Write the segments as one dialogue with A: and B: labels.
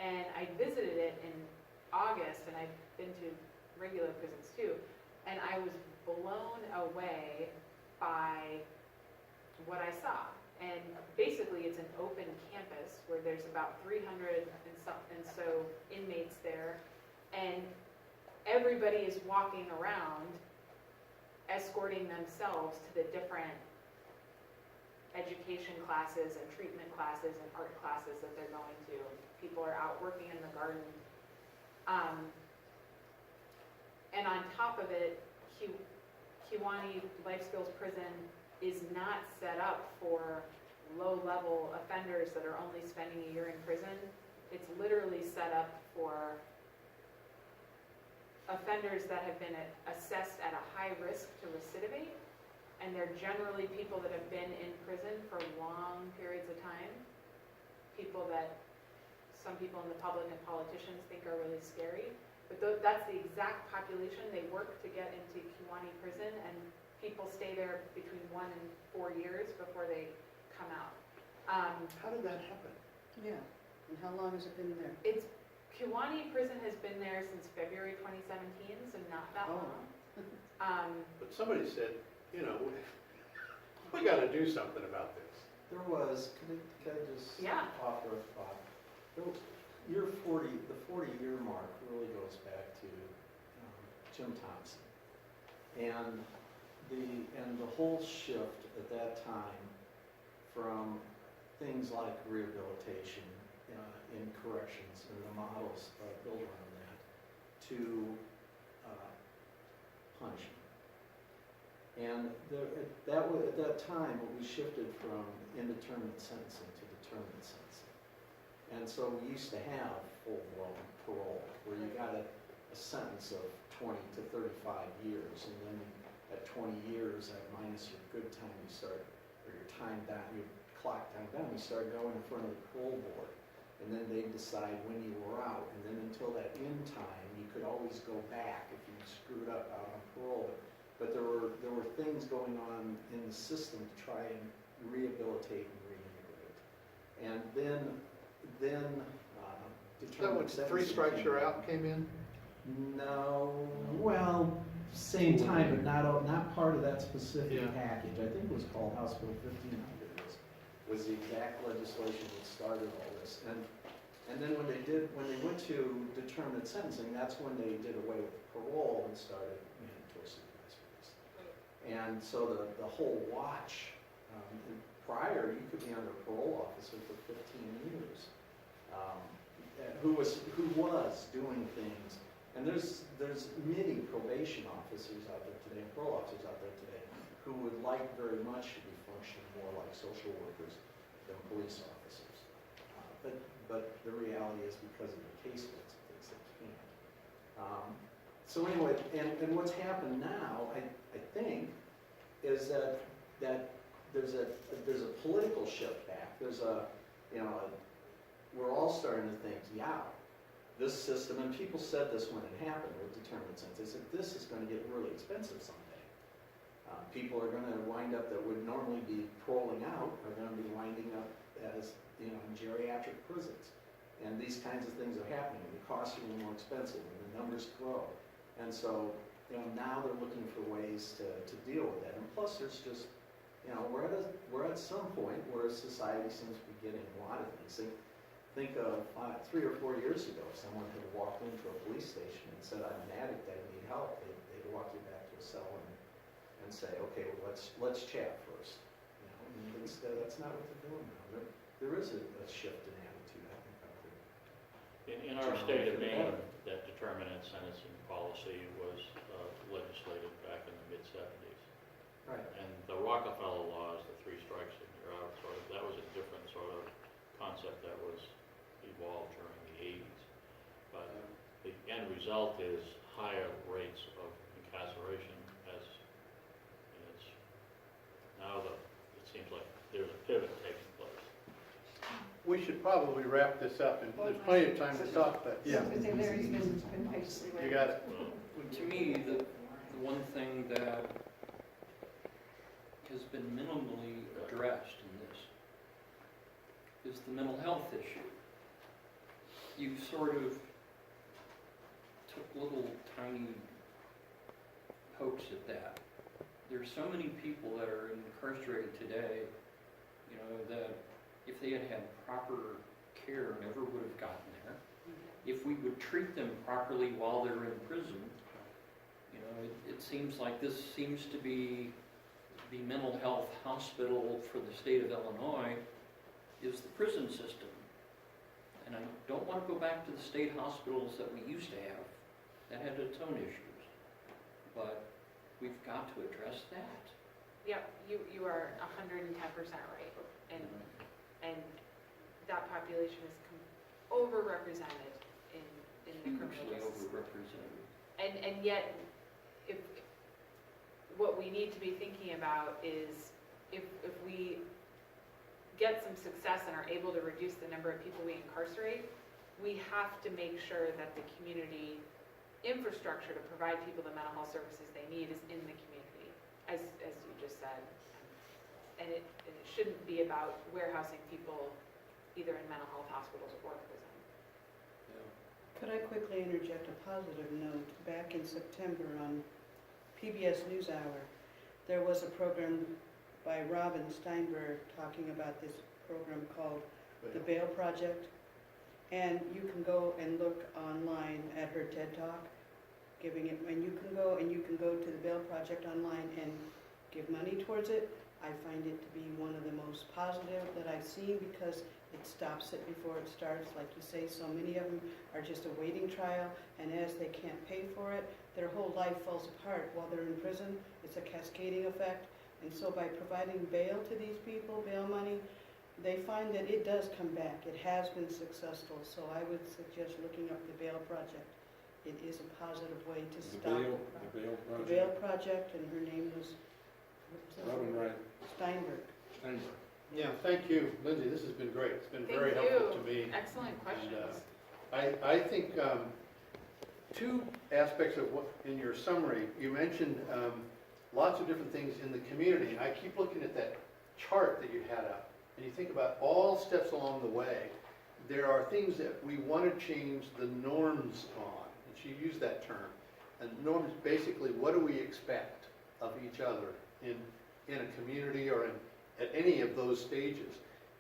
A: And I visited it in August, and I've been to regular prisons too, and I was blown away by what I saw. And basically, it's an open campus where there's about 300 and so inmates there, and everybody is walking around escorting themselves to the different education classes and treatment classes and art classes that they're going to. People are out working in the garden. And on top of it, Kewanee Life Skills Prison is not set up for low-level offenders that are only spending a year in prison. It's literally set up for offenders that have been assessed at a high risk to recidivate, and they're generally people that have been in prison for long periods of time, people that some people in the public and politicians think are really scary. But that's the exact population. They work to get into Kewanee Prison, and people stay there between 1 and 4 years before they come out.
B: How did that happen?
C: Yeah, and how long has it been there?
A: Kewanee Prison has been there since February 2017, so not that long.
B: But somebody said, you know, we got to do something about this.
D: There was, could I just
A: Yeah.
D: offer a thought? The 40-year mark really goes back to Jim Thompson. And the whole shift at that time from things like rehabilitation in corrections and the models built around that to punishment. And at that time, we shifted from indeterminate sentencing to determinate sentencing. And so we used to have full-blown parole, where you got a sentence of 20 to 35 years, and then at 20 years, minus your good time, you start, or your time down, your clock time down, you start going in front of the parole board. And then they decide when you were out, and then until that end time, you could always go back if you screwed up out on parole. But there were things going on in the system to try and rehabilitate and reintegrate. And then
B: That when 3 strikes you're out came in?
D: No, well, same time, but not part of that specific
B: Yeah.
D: package. I think it was called House Bill 1500 was the exact legislation that started all this. And then when they went to determinate sentencing, that's when they did away with parole and started mandatory supervised release. And so the whole watch, prior, you could be under a parole officer for 15 years. Who was doing things, and there's many probation officers out there today, and parole officers out there today, who would like very much to be functioning more like social workers than police officers. But the reality is, because of the case rates and things, they can't. So anyway, and what's happened now, I think, is that there's a political shift back. There's we're all starting to think, yeah, this system, and people said this when it happened with determinate sentence, they said this is going to get really expensive someday. People are going to wind up that would normally be paroling out are going to be winding up as, in geriatric prisons. And these kinds of things are happening. The costs are more expensive and the numbers grow. And so, now they're looking for ways to deal with that. And plus there's just, we're at some point where society seems to be getting a lot of things. Think of 3 or 4 years ago, someone had walked into a police station and said, I'm an addict, I need help. They'd walk you back to a cell and say, okay, well, let's chat first. And instead, that's not what they're doing now. There is a shift in attitude, I think, out there.
E: In our state of Maine, that determinate sentencing policy was legislated back in the mid-70s.
D: Right.
E: And the Rockefeller laws, the 3 strikes and you're out, that was a different sort of concept that was evolved during the 80s. But the end result is higher rates of incarceration as it's now it seems like there's a pivot taking place.
B: We should probably wrap this up, and there's plenty of time to talk, but
C: Yeah. Larry's been patiently
B: you
C: waiting.
B: got it.
F: To me, the one thing that has been minimally addressed in this is the mental health issue. you sort of took little tiny pokes at that. There's so many people that are incarcerated today, you know, that if they had had proper care, never would have gotten there. If we would treat them properly while they're in prison, you know, it seems like this seems to be the mental health hospital for the state of Illinois is the prison system. And I don't want to go back to the state hospitals that we used to have that had its own issues. But we've got to address that.
A: Yep, you are 110% right. And that population is overrepresented in the criminal
F: Hugely
A: justice.
F: overrepresented.
A: And yet, if, what we need to be thinking about is if we get some success and are able to reduce the number of people we incarcerate, we have to make sure that the community infrastructure to provide people the mental health services they need is in the community, as you just said. And it shouldn't be about warehousing people either in mental health hospitals or prison.
F: Yeah.
C: Could I quickly interject a positive note? Back in September on PBS NewsHour, there was a program by Robin Steinberg talking about this program called the Bail Project. And you can go and look online at her TED Talk, giving it, and you can go to the Bail Project online and give money towards it. I find it to be one of the most positive that I've seen because it stops it before it starts. Like you say, so many of them are just awaiting trial, and as they can't pay for it, their whole life falls apart while they're in prison. It's a cascading effect. And so by providing bail to these people, bail money, they find that it does come back. It has been successful. So I would suggest looking up the Bail Project. It is a positive way to stop
G: The Bail
C: the
G: Project.
C: Bail Project, and her name was
G: Robin Wright
C: Steinberg.
G: Steinberg.
B: Yeah, thank you, Lindsay, this has been great, it's been
A: Thank
B: very
A: you.
B: helpful to me.
A: Excellent questions.
B: I think two aspects of what, in your summary, you mentioned lots of different things in the community. I keep looking at that chart that you had up, and you think about all steps along the way. There are things that we want to change the norms on, and she used that term. And norms, basically, what do we expect of each other in a community or at any of those stages?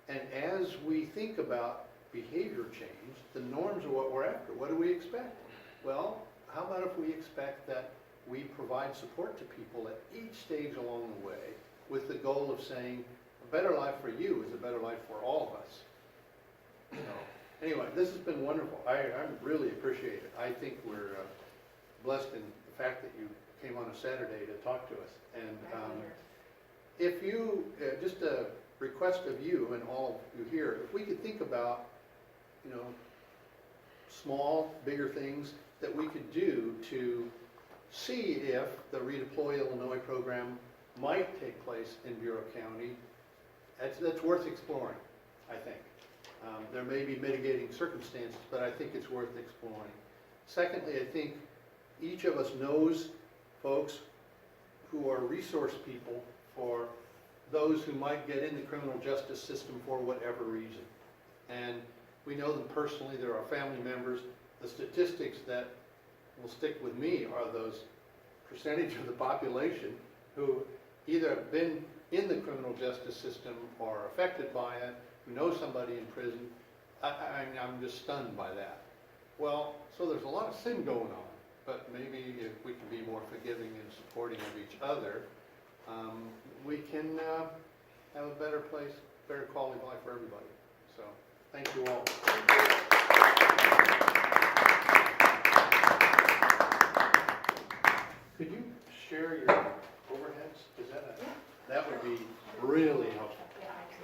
B: And as we think about behavior change, the norms are what we're after. What do we expect? Well, how about if we expect that we provide support to people at each stage along the way with the goal of saying, a better life for you is a better life for all of us. So, anyway, this has been wonderful. I really appreciate it. I think we're blessed in the fact that you came on a Saturday to talk to us. And
A: My pleasure.
B: if you, just a request of you and all of you here, if we could think about, small, bigger things that we could do to see if the Redeploy Illinois program might take place in Bureau County, that's worth exploring, I think. There may be mitigating circumstances, but I think it's worth exploring. Secondly, I think each of us knows folks who are resource people for those who might get in the criminal justice system for whatever reason. And we know them personally, they're our family members. The statistics that will stick with me are those percentage of the population who either have been in the criminal justice system or are affected by it, who know somebody in prison. I'm just stunned by that. Well, so there's a lot of sin going on, but maybe if we can be more forgiving and supporting of each other, we can have a better place, better quality of life for everybody. So, thank you all. Could you share your overheads? Is that would be really